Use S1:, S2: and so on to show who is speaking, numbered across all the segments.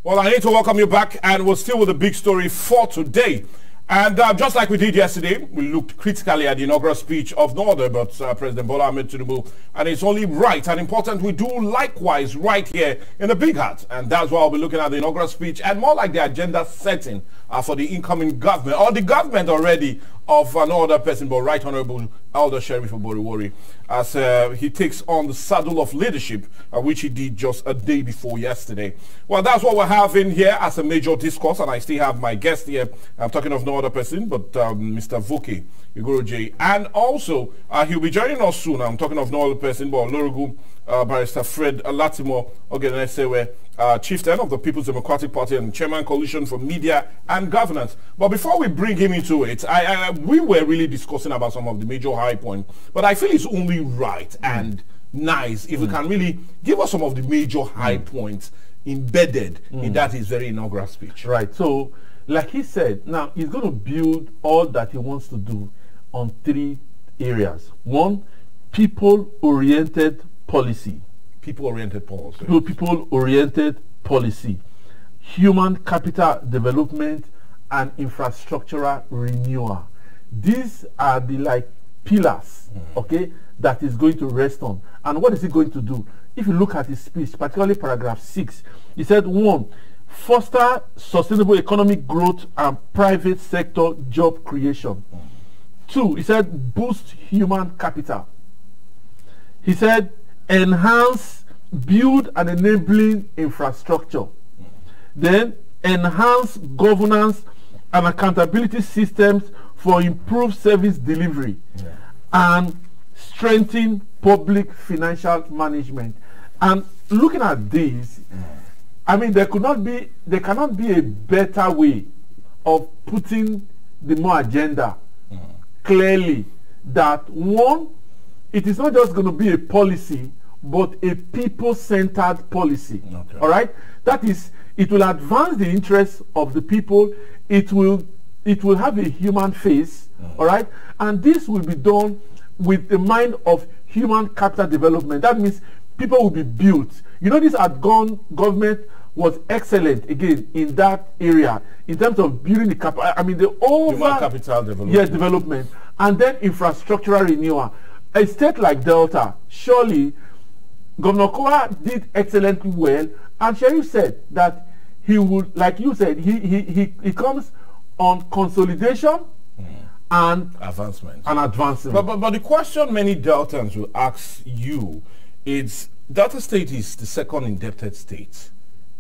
S1: Well, I need to welcome you back, and we're still with a big story for today. And just like we did yesterday, we looked critically at the inaugural speech of no other but President Bola Ahmed Tinubu. And it's only right and important we do likewise right here in the Big Hat. And that's why I'll be looking at the inaugural speech and more like the agenda setting for the incoming government, or the government already, of no other person but Right Honorable Elder Sheriff OBOREVWORI, as he takes on the saddle of leadership, which he did just a day before yesterday. Well, that's what we're having here as a major discourse, and I still have my guest here. I'm talking of no other person but Mr. Voke Igoroje, and also he'll be joining us soon. I'm talking of no other person but Olorogun Barrister Fred Latimo Ogenesewe, chieftain of the People's Democratic Party and chairman coalition for media and governance. But before we bring him into it, we were really discussing about some of the major high points, but I feel it's only right and nice if we can really give us some of the major high points embedded in that his very inaugural speech.
S2: Right. So, like he said, now he's going to build all that he wants to do on 3 areas. 1, people-oriented policy.
S1: People-oriented policy.
S2: People-oriented policy. Human capital development and infrastructural renewal. These are the pillars, okay, that is going to rest on. And what is he going to do? If you look at his speech, particularly paragraph 6, he said, 1, foster sustainable economic growth and private sector job creation. 2, he said, boost human capital. He said, enhance, build an enabling infrastructure. Then enhance governance and accountability systems for improved service delivery, and strengthen public financial management. And looking at these, I mean, there cannot be a better way of putting the more agenda clearly, that 1, it is not just going to be a policy, but a people-centered policy. Okay. All right? That is, it will advance the interests of the people. It will have a human face. All right? And this will be done with the mind of human capital development. That means people will be built. You know, this government was excellent again in that area in terms of building the capital. I mean, the human capital development. Yes, development, and then infrastructural renewal. A state like Delta, surely Governor Kowa did excellently well, and Sheriff said that he would, like you said, he comes on consolidation and advancement.
S1: But the question many Deltans will ask you is, Delta State is the second indebted state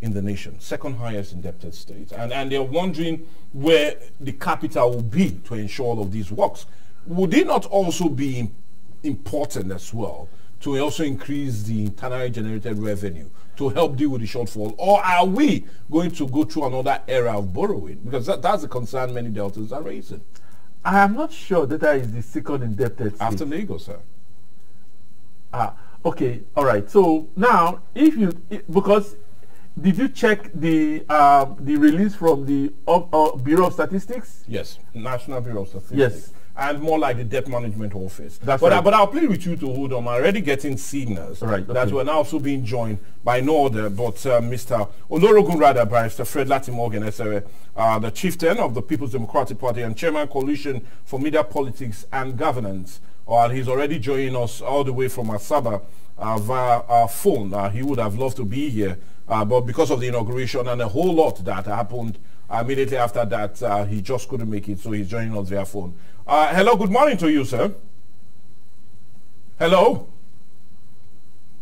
S1: in the nation, second highest indebted state, and they're wondering where the capital will be to ensure all of these works. Would it not also be important as well to also increase the internally generated revenue to help deal with the shortfall, or are we going to go through another era of borrowing? Because that's the concern many Deltas are raising.
S2: I am not sure that is the second indebted state.
S1: After Lagos, sir.
S2: Okay, all right. So now, because did you check the release from the Bureau of Statistics?
S1: Yes, National Bureau of Statistics.
S2: Yes.
S1: And more like the Debt Management Office.
S2: That's right.
S1: But I'll plead with you to hold on. I'm already getting signals that we're now also being joined by no other but Mr. Olorogun Barrister Fred Latimo Ogenesewe, the chieftain of the People's Democratic Party and chairman coalition for media, politics and governance. He's already joining us all the way from Asaba via our phone. He would have loved to be here, but because of the inauguration and a whole lot that happened immediately after that, he just couldn't make it, so he's joining us via phone. Hello, good morning to you, sir. Hello.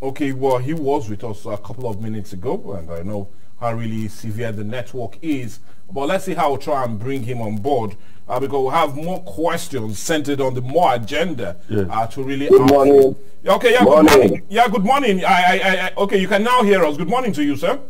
S1: Okay, well, he was with us a couple of minutes ago, and I know how really severe the network is. But let's see how we'll try and bring him on board, because we'll have more questions centered on the more agenda to really
S3: Good morning.
S1: Okay, yeah, good morning. Yeah, good morning. Okay, you can now hear us. Good morning to you, sir.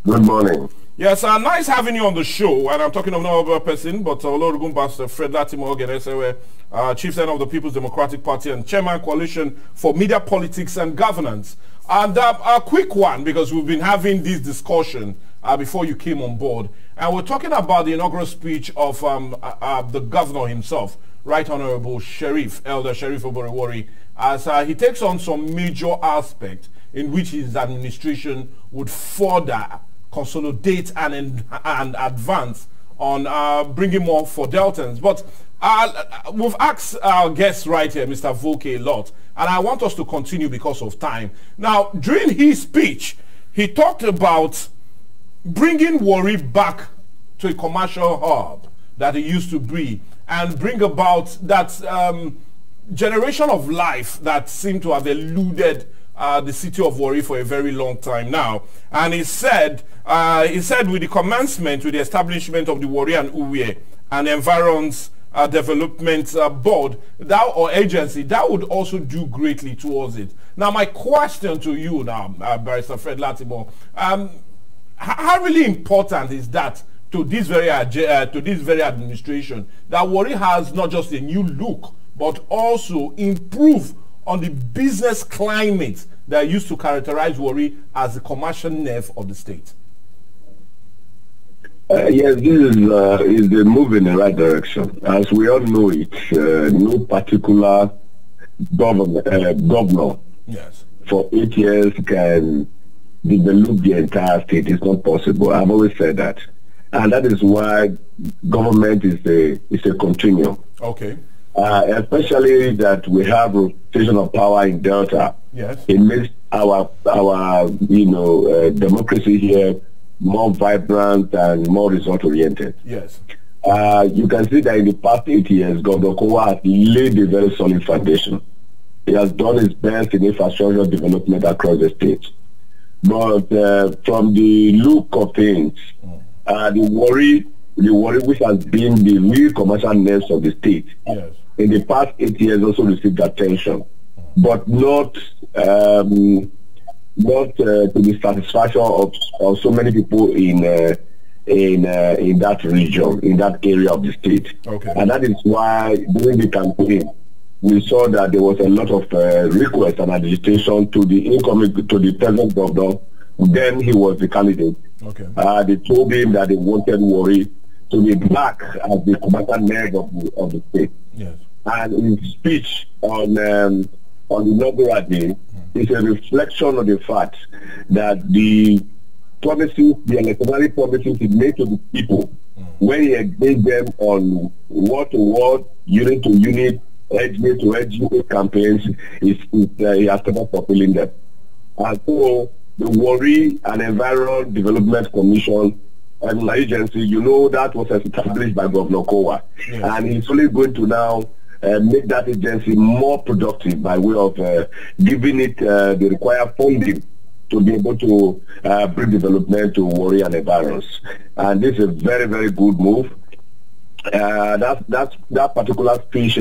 S3: Good morning.
S1: Yes, nice having you on the show, and I'm talking of no other person but Olorogun Barrister Fred Latimo Ogenesewe, chieftain of the People's Democratic Party and chairman coalition for media, politics and governance. And a quick one, because we've been having this discussion before you came on board, and we're talking about the inaugural speech of the governor himself, Right Honorable Elder Sheriff OBOREVWORI, as he takes on some major aspects in which his administration would further consolidate and advance on bringing more for Deltans. But we've asked our guest right here, Mr. Voke, a lot, and I want us to continue because of time. Now, during his speech, he talked about bringing Warri back to a commercial hub that it used to be, and bring about that generation of life that seemed to have eluded the city of Warri for a very long time now. And he said with the commencement, with the establishment of the Warri and Uwe and Environs Development Board, that or agency, that would also do greatly towards it. Now, my question to you now, Barrister Fred Latimo, how really important is that to this very administration, that Warri has not just a new look, but also improve on the business climate that used to characterize Warri as the commercial nerve of the state?
S3: Yes, this is a move in the right direction. As we all know it, no particular governor
S1: yes.
S3: for 8 years can develop the entire state. It's not possible. I've always said that. And that is why government is a continuum.
S1: Okay.
S3: Especially that we have rotation of power in Delta.
S1: Yes.
S3: It makes our democracy here more vibrant and more result oriented.
S1: Yes.
S3: You can see that in the past 8 years, Governor Kowa has laid a very solid foundation. He has done his best in infrastructure development across the state. But from the look of things, the Warri which has been the real commercial nerves of the state,
S1: yes.
S3: in the past 8 years also received attention, but not to the satisfaction of so many people in that region, in that area of the state.
S1: Okay.
S3: And that is why during the campaign we saw that there was a lot of requests and agitation to the present governor. Then he was the candidate.
S1: Okay.
S3: They told him that they wanted Warri to be back as the commercial nerve of the state.
S1: Yes.
S3: And in his speech on the inaugural day, it's a reflection of the fact that the promises, the electoral promises he made to the people, when he engaged them on word-to-word, unit-to-unit, edge-to-edge campaigns, he has started fulfilling them. And so the Warri and Environment Development Commission an agency, that was established by Governor Kowa.
S1: Yes.
S3: And he's only going to now make that agency more productive by way of giving it the required funding to be able to bring development to Warri and Environs. And this is a very, very good move. That particular speech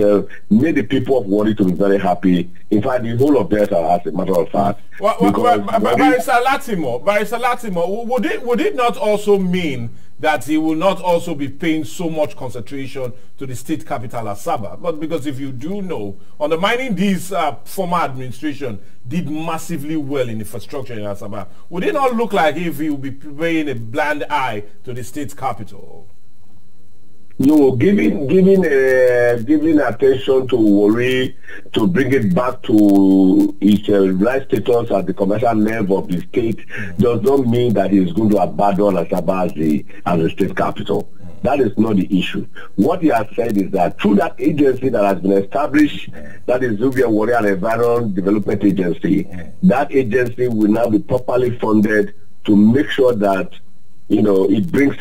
S3: made the people of Warri to be very happy. In fact, the whole of Delta, as a matter of fact.
S1: Barrister Latimo, would it not also mean that he will not also be paying so much concentration to the state capital, Asaba? But because if you do know, undermining this former administration did massively well in infrastructure in Asaba, would it not look like if he will be paying a blind eye to the state capital?
S3: No, giving attention to Warri to bring it back to its right status as the commercial nerve of the state does not mean that he is going to abandon Asaba as the state capital. That is not the issue. What he has said is that through that agency that has been established, that is Zubia Warri and Environment Development Agency, that agency will now be properly funded to make sure that it brings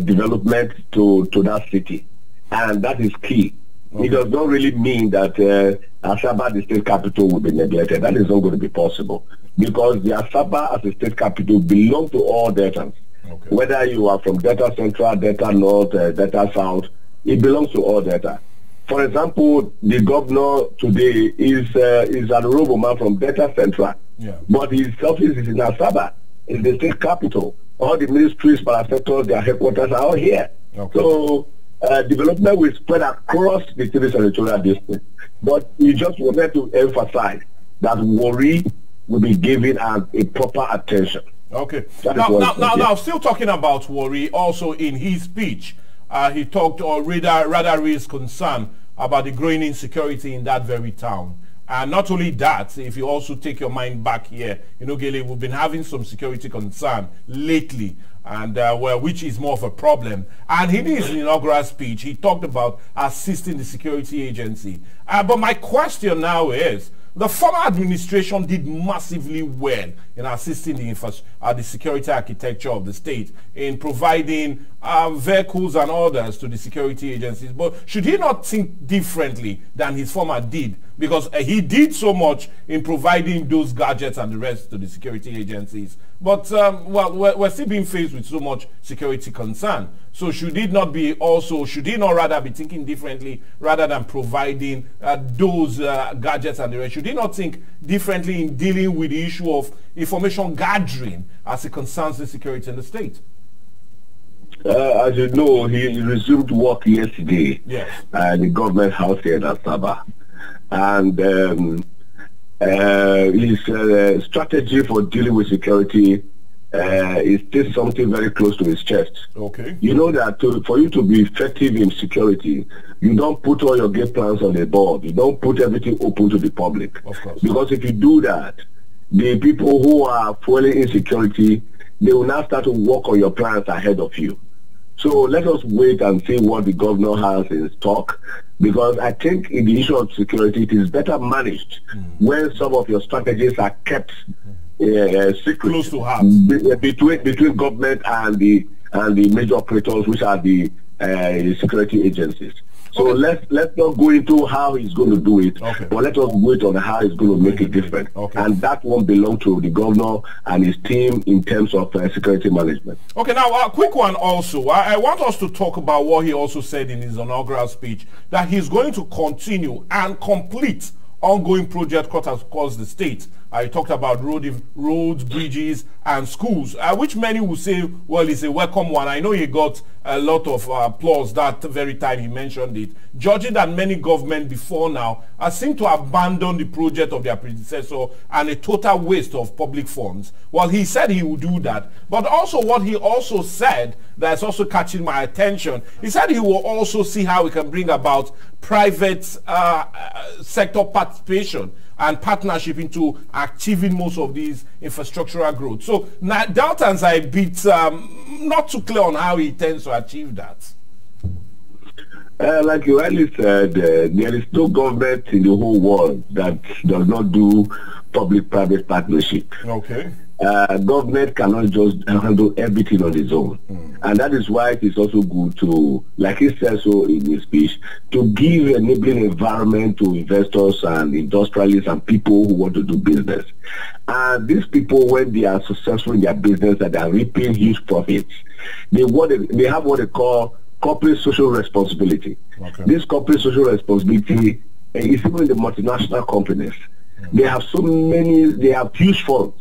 S3: development to that city, and that is key. Okay. It does not really mean that Asaba, the state capital, will be neglected. That is not going to be possible, because the Asaba as a state capital belongs to all Deltans. Okay. Whether you are from Delta Central, Delta North, Delta South, it belongs to all Delta. For example, the governor today is an honorable man from Delta Central, but his office is in Asaba, in the state capital. All the ministries, parasectors, their headquarters are all here. Okay. So development will spread across the city senatorial district. But we just wanted to emphasize that Warri will be given a proper attention.
S1: Okay. Now, still talking about Warri, also in his speech, he talked, or rather raised concern about the growing insecurity in that very town. And not only that, if you also take your mind back here, Gele, we've been having some security concern lately, and which is more of a problem. And in his inaugural speech, he talked about assisting the security agency. But my question now is, the former administration did massively well in assisting the security architecture of the state in providing vehicles and orders to the security agencies. But should he not think differently than his former did? Because he did so much in providing those gadgets and the rest to the security agencies. But, well, we're still being faced with so much security concern. So should he not rather be thinking differently rather than providing those gadgets and the rest? Should he not think differently in dealing with the issue of information gathering as it concerns the security in the state?
S3: As you know, he resumed work yesterday.
S1: Yes.
S3: At the government house here in Asaba. And his strategy for dealing with security is still something very close to his chest.
S1: Okay.
S3: You know that for you to be effective in security, you don't put all your game plans on the board. You don't put everything open to the public.
S1: Of course.
S3: Because if you do that, the people who are fueling insecurity, they will now start to work on your plans ahead of you. So let us wait and see what the governor has in stock, because I think in the issue of security, it is better managed when some of your strategies are kept secret,
S1: close to heart,
S3: between government and the major operators, which are the security agencies. So let's not go into how he's going to do it, but let us wait on how he's going to make it different. And that won't belong to the governor and his team in terms of security management. Okay,
S1: now a quick one also. I want us to talk about what he also said in his inaugural speech, that he's going to continue and complete ongoing project across the state. I talked about roads, bridges, and schools, which many will say, well, it's a welcome one. I know he got a lot of applause that very time he mentioned it. Judging that many governments before now seem to abandon the project of their predecessor and a total waste of public funds. Well, he said he would do that. But also what he also said that's also catching my attention, he said he will also see how we can bring about private sector participation and partnership into achieving most of these infrastructural growth. So now Daltons are a bit not too clear on how he intends to achieve that.
S3: Like you rightly said, there is no government in the whole world that does not do public-private partnership.
S1: Okay.
S3: Government cannot just handle everything on its own. And that is why it is also good to, like he said so in his speech, to give enabling environment to investors and industrialists and people who want to do business. And these people, when they are successful in their business and they are reaping huge profits, they have what they call corporate social responsibility. This corporate social responsibility is even in the multinational companies. They have they have huge funds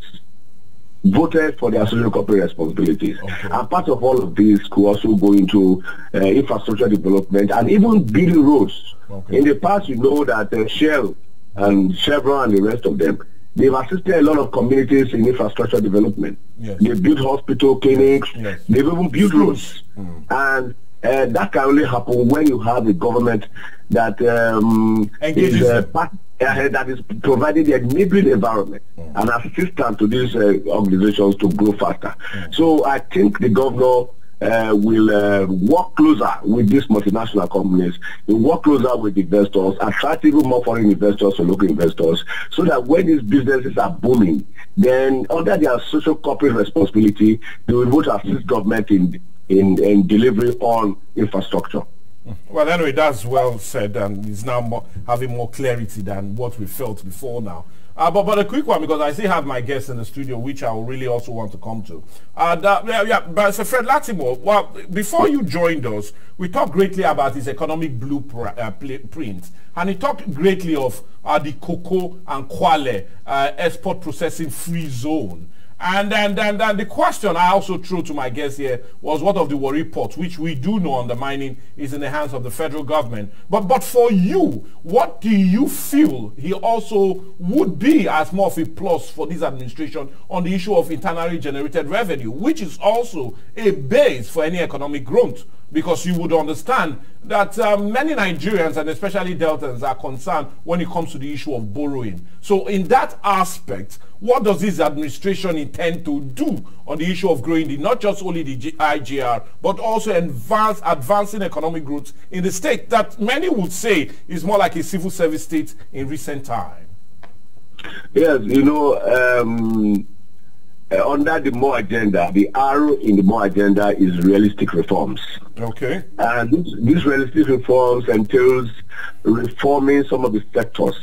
S3: voted for their social corporate responsibilities. And part of all of this could also go into infrastructure development and even building roads. In the past, you know that Shell and Chevron and the rest of them, they've assisted a lot of communities in infrastructure development. They built hospital, clinics, they've even built roads. And that can only happen when you have a government that that is providing the enabling environment and assistance to these organizations to grow faster. So I think the governor will work closer with these multinational companies, will work closer with investors, attract even more foreign investors or local investors, so that when these businesses are booming, then under their social corporate responsibility, they will be able to assist government in delivery on infrastructure.
S1: Well, anyway, that's well said, and it's now having more clarity than what we felt before now. But a quick one, because I still have my guests in the studio, which I really also want to come to. But Sir Fred Latimer, well, before you joined us, we talked greatly about his economic blueprint, and he talked greatly of the Cocoa and Kwale export processing free zone. And then the question I also threw to my guest here was, what of the Warri port, which we do know undermining is in the hands of the federal government. But for you, what do you feel he also would be as more of a plus for this administration on the issue of internally generated revenue, which is also a base for any economic growth because you would understand that many Nigerians and especially Deltans are concerned when it comes to the issue of borrowing. So in that aspect, what does this administration intend to do on the issue of growing not just only the IGR, but also advancing economic growth in the state that many would say is more like a civil service state in recent time?
S3: Yes, you know, under the MORE agenda, the R in the MORE agenda is realistic reforms.
S1: Okay.
S3: And these realistic reforms entails reforming some of the sectors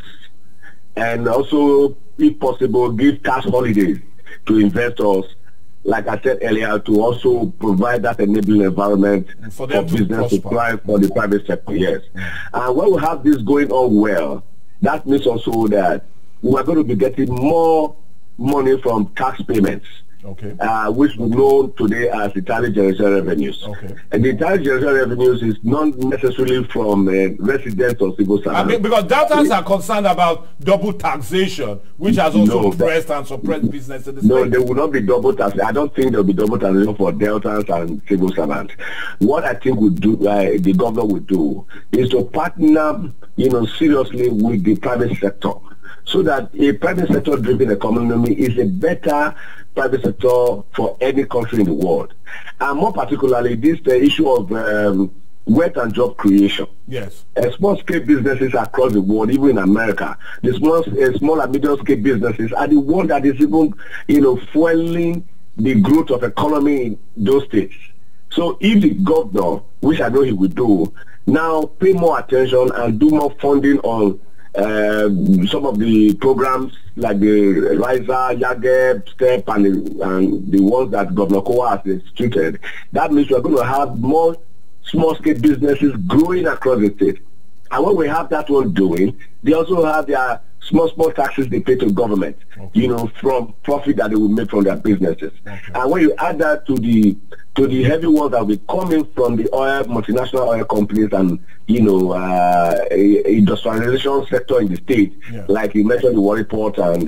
S3: and also, if possible, give tax holidays to investors, like I said earlier, to also provide that enabling environment for business to thrive for the private sector, yes. And when we have this going on well, that means also that we are going to be getting more money from tax payments, okay, which we know today as the tariff generation revenues. Okay. And the tariff generation revenues is not necessarily from residents or civil servants. I mean,
S1: because Deltans are concerned about double taxation, which has also oppressed and suppressed business in the state.
S3: No, there will not be double tax. I don't think there will be double taxation for Deltans and civil servants. What I think would do, the governor would do, is to partner, you know, seriously with the private sector, so that a private sector driven economy is a better private sector for any country in the world. And more particularly, this the issue of wealth and job creation.
S1: Yes.
S3: Small scale businesses across the world, even in America, the small and medium scale businesses are the one that is even, you know, fueling the growth of economy in those states. So if the governor, which I know he will do, now pay more attention and do more funding on some of the programs like the RISA, YAGEB, STEP, and the ones that Governor Kowa has instituted, that means we're going to have more small-scale businesses growing across the state. And when we have that one doing, they also have their small taxes they pay to government, okay, you know, from profit that they will make from their businesses. Okay. And when you add that to the heavy ones that will be coming from the multinational oil companies and, you know, industrialization sector in the state, yeah, like you mentioned, the Warri Port and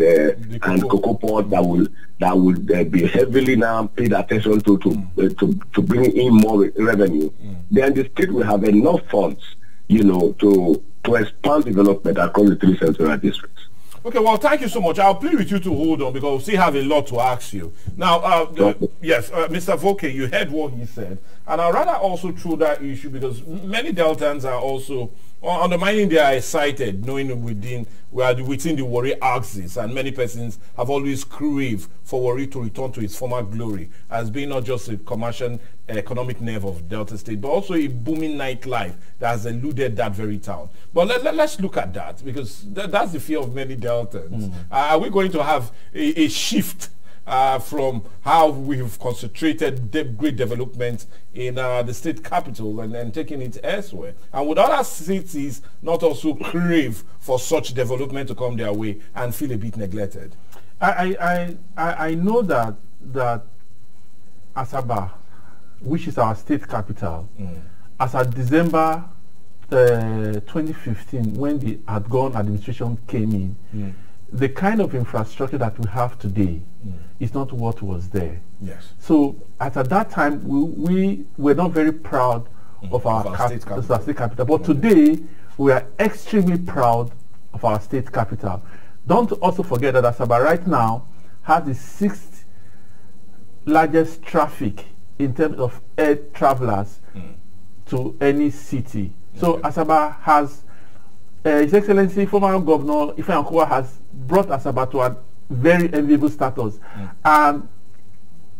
S3: Cocoa Port that would be heavily now paid attention to bring in more revenue. Then the state will have enough funds, you know, to expand development across the 3 central districts.
S1: Okay, well, thank you so much. I'll plead with you to hold on because we still have a lot to ask you. Now, yes, Mr. Voke, you heard what he said. And I'd rather also through that issue because many Deltans are also undermining their excited, knowing we are within the Warri axis, and many persons have always craved for Warri to return to its former glory as being not just a commercial economic nerve of Delta State, but also a booming nightlife that has eluded that very town. But let's look at that because that's the fear of many Deltans. Are we going to have a shift from how we've concentrated great development in the state capital and taking it elsewhere? And would other cities not also crave for such development to come their way and feel a bit neglected?
S2: I know that Asaba, which is our state capital, as of December 2015, when the outgone administration came in, the kind of infrastructure that we have today is not what was there. Yes. So at that time, we were not very proud of our state capital. But today, we are extremely proud of our state capital. Don't also forget that Asaba right now has the 6th largest traffic in terms of air travelers to any city. So Asaba has, His Excellency, former Governor Ifeanyi Okowa has brought Asaba to a very enviable status. And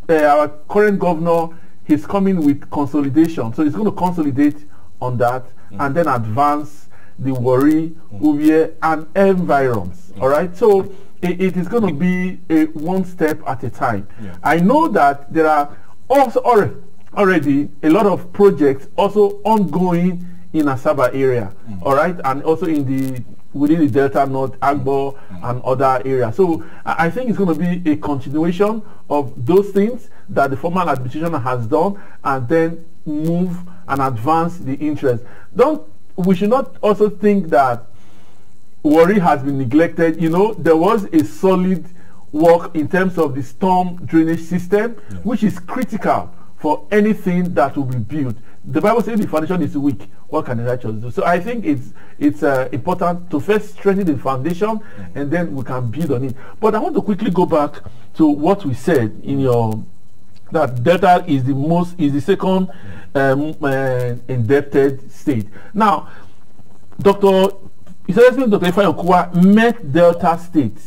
S2: our current governor, he's coming with consolidation. So he's going to consolidate on that and then advance the Warri, Uvie, and environs. All right? So it is going to be one step at a time. I know that there are also already a lot of projects also ongoing in Asaba area, all right, and also within the Delta North, Agbo, and other areas. So I think it's going to be a continuation of those things that the former administration has done, and then move and advance the interest. We should not also think that Warri has been neglected. You know, there was a solid work in terms of the storm drainage system, which is critical for anything that will be built. the Bible says the foundation is weak. What can the righteous do? So I think it's important to first strengthen the foundation, and then we can build on it. But I want to quickly go back to what we said in your that Delta is the second indebted state. Now, Dr. Ifeanyi Okowa met Delta State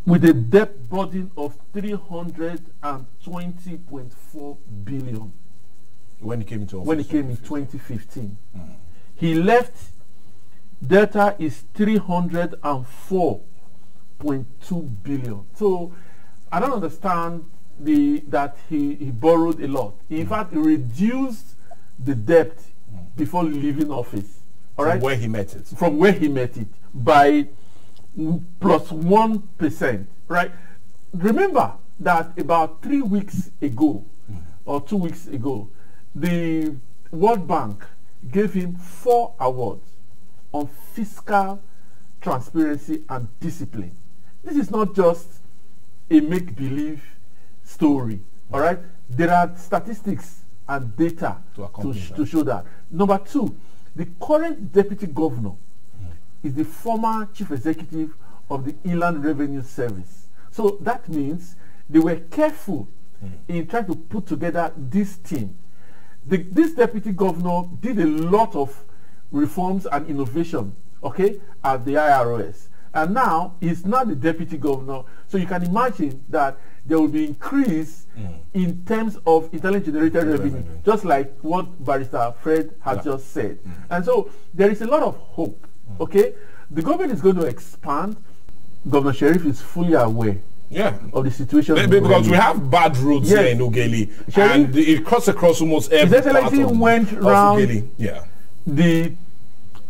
S2: with a debt burden of 320.4 billion
S1: when he came into office.
S2: When he came in 2015. He left Delta is 304.2 billion. So I don't understand that he borrowed a lot. In fact, he reduced the debt before leaving office. All right?
S1: From where he met it.
S2: From where he met it by plus 1%. Right? Remember that about 3 weeks ago or 2 weeks ago, the World Bank gave him 4 awards on fiscal transparency and discipline. This is not just a make-believe story. All right? There are statistics and data to show that. Number 2, the current deputy governor is the former chief executive of the Inland Revenue Service. So that means they were careful in trying to put together this team. This deputy governor did a lot of reforms and innovation, okay, at the IRS. And now he's not the deputy governor. So you can imagine that there will be increase in terms of internally generated revenue, just like what Barrister Fred has just said. And so there is a lot of hope, okay? The government is going to expand. Governor Sheriff is fully aware of the situation.
S1: Because we have bad roads here in Ughelli, and it cuts across almost every part of
S2: went around the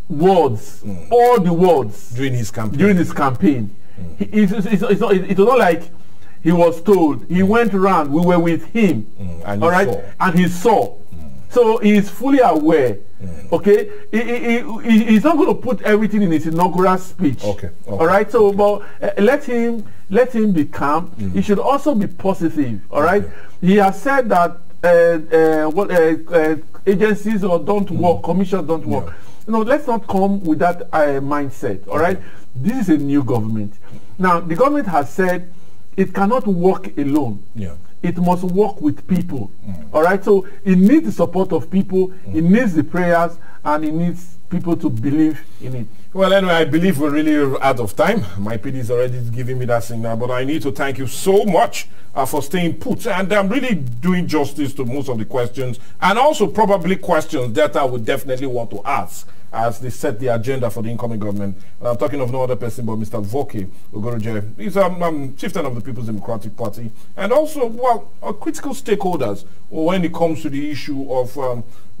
S2: wards, all the wards
S1: during his campaign.
S2: It was not like he was told. He went around. We were with him,
S1: and
S2: all right, and he saw. So he is fully aware. Okay, he's not going to put everything in his inaugural speech. Okay. All right. So, but let him be calm. He should also be positive. All right. He has said that agencies don't work, commissions don't work. No, let's not come with that mindset. All right. This is a new government. Now, the government has said it cannot work alone. It must work with people. All right. So it needs the support of people. It needs the prayers, and it needs people to believe in it.
S1: Well, anyway, I believe we're really out of time. My PD is already giving me that signal, but I need to thank you so much for staying put, and I'm really doing justice to most of the questions, and also probably questions that I would definitely want to ask as they set the agenda for the incoming government. I'm talking of no other person but Mr. Voke Ogoroje. He's chieftain of the People's Democratic Party, and also, well, critical stakeholders when it comes to the issue of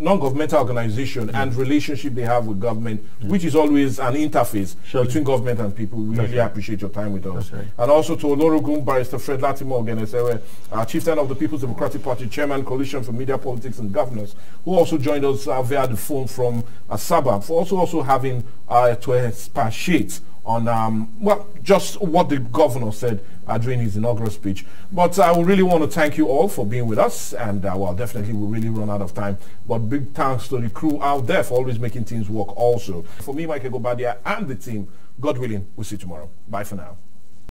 S1: non-governmental organization and relationship they have with government, which is always an interface between government and people. We really appreciate your time with us. And also to Olorogun Barrister Fred Latimo Ogenesewe, chieftain of the People's Democratic Party, chairman, Coalition for Media, Politics and Governance, who also joined us via the phone from Asaba, for also having to expatiate on well, just what the governor said during his inaugural speech. But I really want to thank you all for being with us, and well, definitely we'll really run out of time. But big thanks to the crew out there for always making things work also. For me, Michael Gobadia, and the team, God willing, we'll see you tomorrow. Bye for now.